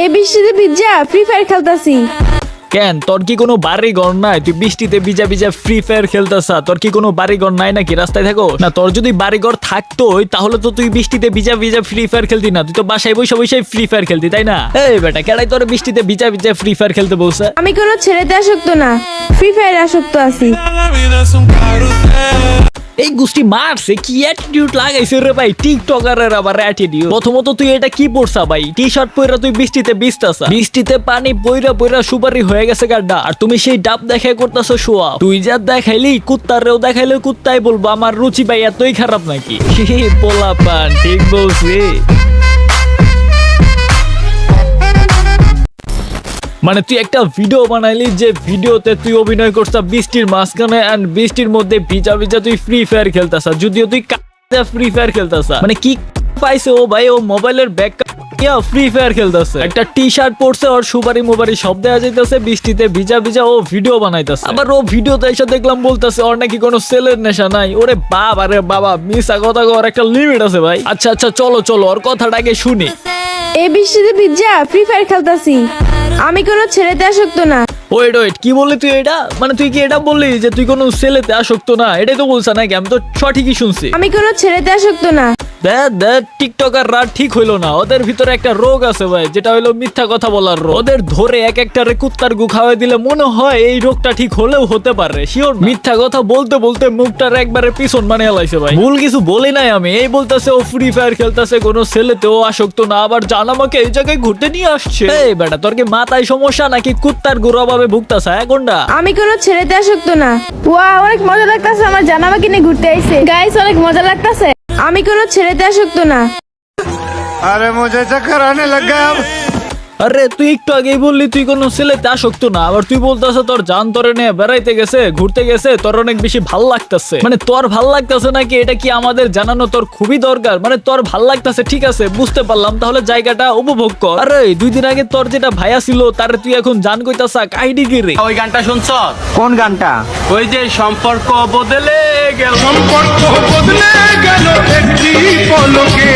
এই বৃষ্টিতে ভিজা ফ্রি ফায়ার খেলতাছি। কেন তোর কি কোনো বাড়ি ঘর নাই? তুই বৃষ্টিতে ভিজা ভিজা ফ্রি ফায়ার খেলতেছা? তোর কি কোনো বাড়ি ঘর নাই নাকি? রাস্তায় থাকো না? তোর যদি বাড়ি ঘর থাকতোই তাহলে তো তুই বৃষ্টিতে ভিজা ভিজা ফ্রি ফায়ার খেলতি না, তুই তো বাসায় বসে বসে ফ্রি ফায়ার খেলতি, তাই না? এই বেটা কেডাই তোর বৃষ্টিতে ভিজা ভিজা ফ্রি ফায়ার খেলতে বলছে? আমি কোনো ছেলেতে আসক্ত না, ফ্রি ফায়ার আসক্ত আছি। এই গোষ্ঠী মারছে কি অ্যাটিটিউড লাগাইছে রে ভাই, টিকটকারের আবার অ্যাটিটিউড। প্রথমত তুই এটা কি পরছা ভাই? টি শার্ট পরে তুই বৃষ্টিতে ভিজতাছা, বৃষ্টিতে পানি পইরা পইরা সুপারি হয়ে গেছে গাড্ডা, আর তুমি সেই ডাব দেখাই করতেছো শোয়া। তুই যা দেখাইলি কুত্তারেও দেখাইলে কুত্তাই বলবো আমার রুচি ভাই এতই খারাপ নাকি? পোলা পান ঠিক বলছি। মানে তুই একটা ভিডিও বানাইলি যে ভিডিওতে তুই অভিনয় করছিস বৃষ্টির মাঝখানে এন্ড বৃষ্টির মধ্যে ভিজা ভিজা তুই ফ্রি ফায়ার খেলতাছ, যদিও তুই ফ্রি ফায়ার খেলতাছ। মানে কি পাইছে ও ভাই? ও মোবাইলের ব্যাক ফ্রি ফায়ার খেলতেছে, একটা টি শার্ট পরছে, ওর সুপারি মোবারি সব দেওয়া যাইতেছে, বৃষ্টিতে ভিজা ভিজা ও ভিডিও বানাইতেছে। আবার ও ভিডিওতে এসে দেখলাম বলতেছে ওর নাকি কোনো সেলের নেশা নাই। ওরে বাবা রে বাবা, মিছা কথা কর একটা লিমিট আছে ভাই। আচ্ছা আচ্ছা চলো চলো ওর কথাটা আগে শুনি। এই বৃষ্টিতে ভিজা ফ্রি ফায়ার খেলতাছি, আমি কোনো ছেলেতে আসক্ত না। ওয়েট ওয়েট কি বললি তুই এটা? মানে তুই কি এটা বললি যে তুই কোনো ছেলেতে আসক্ত না? এটাই তো বলছ নাকি? আমি তো সঠিকই শুনছি। আমি কোনো ছেলেতে আসক্ত না। দেখ টিকটকার রাত ঠিক হইলো না, ওদের ভিতরে একটা রোগ আছে ভাই, যেটা হইলো মিথ্যা কথা বলার রোগ। ওদের ধরে এক একটা কুত্তার গু খাওয়াই দিলে মনে হয় এই রোগটা ঠিক হলেও হতে পারে, শিওর। মিথ্যা কথা বলতে বলতে মুখটার একবারে পিছন মানে এলাইছে ভাই। ভুল কিছু বলি নাই আমি। এই বলতেছে ও ফ্রি ফায়ার খেলতেছে, কোনো ছেলেতেও আসক্ত না, আবার জান আমাকে এই জায়গায় ঘুরতে নিয়ে আসছে। এই বেটা তোর কি মাথায় সমস্যা নাকি কুত্তার গুড়া ভাবে ভুগতাছে কোনটা? আমি কোনো ছেলেতে আসক্ত না। ওয়া অনেক মজা লাগতাছে, আমার জান আমাকে নিয়ে ঘুরতে আইছে। গাইস অনেক মজা লাগতাছে। আমি কোনো ছেলেতে আসক্ত না। अरे मुझे चक्कर आने लग गया अब। আরে তুই একটু আগেই বললি তুই কোনো ছেলেতে আসক্ত না, আবার তুই বলতেছ তোর জান তোরে নিয়ে বেড়াইতে গেছে, ঘুরতে গেছে, তোর অনেক বেশি ভাল লাগতেছে। মানে তোর ভাল লাগতেছে নাকি এটা কি আমাদের জানানো তোর খুবই দরকার? মানে তোর ভাল লাগতেছে ঠিক আছে বুঝতে পারলাম, তাহলে জায়গাটা উপভোগ কর। আরে 2 দিন আগে তোর যেটা ভাইয়া ছিল তারে তুই এখন জান কইতাছ, কাহিনী কি রে? ওই গানটা শুনছ? কোন গানটা? ওই যে সম্পর্ক বদলে গেল, সম্পর্ক বদলে গেল একটি পলকে,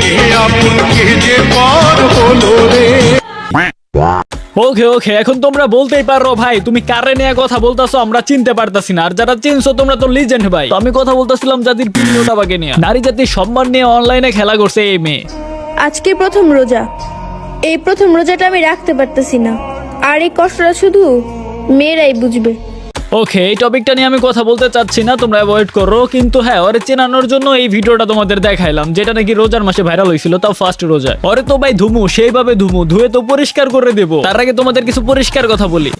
এ আপনকে যে পর হলো রে। ওকে ওকে এখন তোমরা বলতেই পারো ভাই তুমি কারে নিয়ে কথা বলতাছো আমরা চিনতে পারতাছি না, আর যারা চিনছো তোমরা তো লিজেন্ড ভাই। তো আমি কথা বলতেছিলাম জাতির প্রিয়টাকে নিয়ে, নারী জাতির সম্মান নিয়ে অনলাইনে খেলা করছে এই মেয়ে। আজকে প্রথম রোজা, এই প্রথম রোজাটা আমি রাখতে পারতেছি না, আর এই কষ্টটা শুধু মেয়েরাই বুঝবে। ওকে এই টপিকটা নিয়ে আমি কথা বলতে চাচ্ছি না, তোমরা অ্যাভয়েড করো। কিন্তু হ্যাঁ ওরে চেনানোর জন্য এই ভিডিওটা তোমাদের দেখাইলাম, যেটা নাকি রোজার মাসে ভাইরাল হয়েছিল, তাও ফার্স্ট রোজায়। ওরে তো ভাই ধুমু সেইভাবে ধুমু, ধুয়ে তো পরিষ্কার করে দেবো। তার আগে তোমাদের কিছু পরিষ্কার কথা বলি।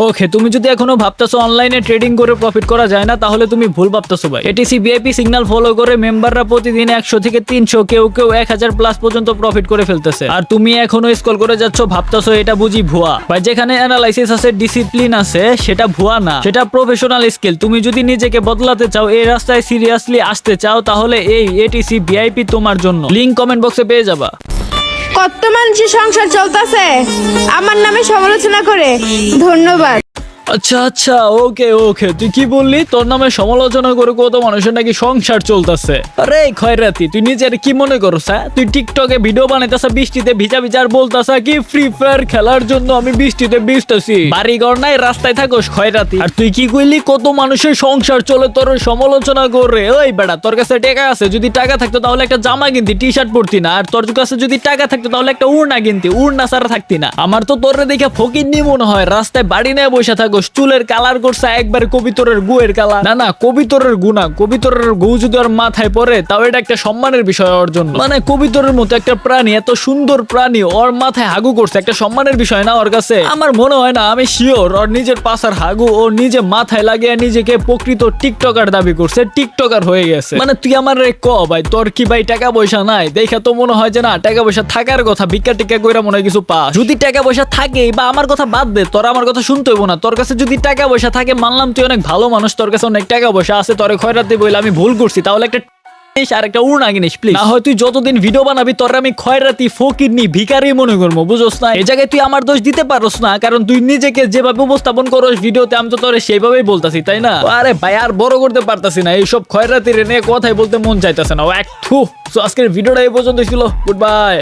ওকে তুমি যদি এখনো ভাবতেছো অনলাইনে ট্রেডিং করে প্রফিট করা যায় না, তাহলে তুমি ভুল ভাবতেছো ভাই। এটিসি ভিআইপি সিগন্যাল ফলো করে মেম্বাররা প্রতিদিন 100 থেকে 300 কেউ 1000 প্লাস পর্যন্ত প্রফিট করে ফেলতেছে, আর তুমি এখনো স্ক্রল করে যাচ্ছ ভাবতেছো এটা বুঝি ভুয়া। ভাই যেখানে অ্যানালাইসিস আছে, ডিসিপ্লিন আছে, সেটা ভুয়া না, সেটা প্রফেশনাল স্কিল। তুমি যদি নিজেকে বদলাতে চাও, এই রাস্তায় সিরিয়াসলি আসতে চাও, তাহলে এই এটিসি ভিআইপি তোমার জন্য। লিংক কমেন্ট বক্সে পেয়ে যাবা। কত মানুষের সংসার চলতেছে আমার নামে সমালোচনা করে, ধন্যবাদ। আচ্ছা আচ্ছা ওকে ওকে তুই কি বললি? তোর নামে সমালোচনা করে কত মানুষের নাকি সংসার চলতেছে? আরে খয়রাতি তুই নিজের কি মনে করছ? তুই টিকটকে ভিডিও বানাইতেছ বৃষ্টিতে ভিজা ভিজা, আর বলতাছ কি ফ্রি ফায়ার খেলার জন্য আমি বৃষ্টিতে ভিজতেছি। বাড়ি ঘর নাই রাস্তায় থাকোস খয়রাতি। আর তুই কি কইলি কত মানুষের সংসার চলে তোর সমালোচনা করে? ওই বেটা তোর কাছে টাকা আছে, যদি টাকা থাকতো তাহলে একটা জামা কিনতি, টি শার্ট পরতি না। আর তোর কাছে যদি টাকা থাকতো তাহলে একটা উড়না কিনতি, উড়না ছাড়া থাকতি না। আমার তো তোর দেখে ফকিন্নি মনে হয়, রাস্তায় বাড়ি নিয়ে বসে থাকো, চুলের কালার করছে একবারে কবিতরের গুয়ের কালার। না না কবিতরের গু না, কবিতরের গু যদি ওর মাথায় পড়ে তাও এটা একটা সম্মানের বিষয় ওর জন্য। মানে কবিতরের মতো একটা প্রাণী, এত সুন্দর প্রাণী, ওর মাথায় হাগু করছে, একটা সম্মানের বিষয় না ওর কাছে? আমার মনে হয় না, আমি শিওর ওর নিজের পাশার হাগু ও নিজে মাথায় লাগিয়ে নিজেকে প্রকৃত টিকটকার দাবি করছে, টিকটকার হয়ে গেছে। মানে তুই আমার ক ভাই তোর কি ভাই টাকা পয়সা নাই? দেখা তো মনে হয় যে না টাকা পয়সা থাকার কথা, ভিক্ষা টিক্ষা কইরা মনে হয় কিছু পাস। যদি টাকা পয়সা থাকে, বা আমার কথা বাদ দে, তোর আমার কথা শুনতে হইব না, তোর কাছে যদি টাকা পয়সা থাকে মানলাম তুই অনেক ভালো মানুষ, তোর কাছে অনেক টাকা পয়সা আছে, তোরে খয়রাতি বইলে আমি ভুল করছি, তাহলে একটা আর একটা উড়না কিনিস প্লিজ। না হয় তুই যতদিন ভিডিও বানাবি তোর আমি খয়রাতি ফকিরনি ভিখারি মনে করবো, বুঝোস না? এই জায়গায় তুই আমার দোষ দিতে পারোস না, কারণ তুই নিজেকে যেভাবে উপস্থাপন করোস ভিডিওতে, আমি তো তোরে সেইভাবেই বলতাছি, তাই না? আরে ভাই আর বড় করতে পারতাছি না, এইসব খয়রাতি রে নিয়ে কথাই বলতে মন চাইতেছে না। একটু আজকের ভিডিওটা এই পর্যন্ত ছিল, গুড বাই।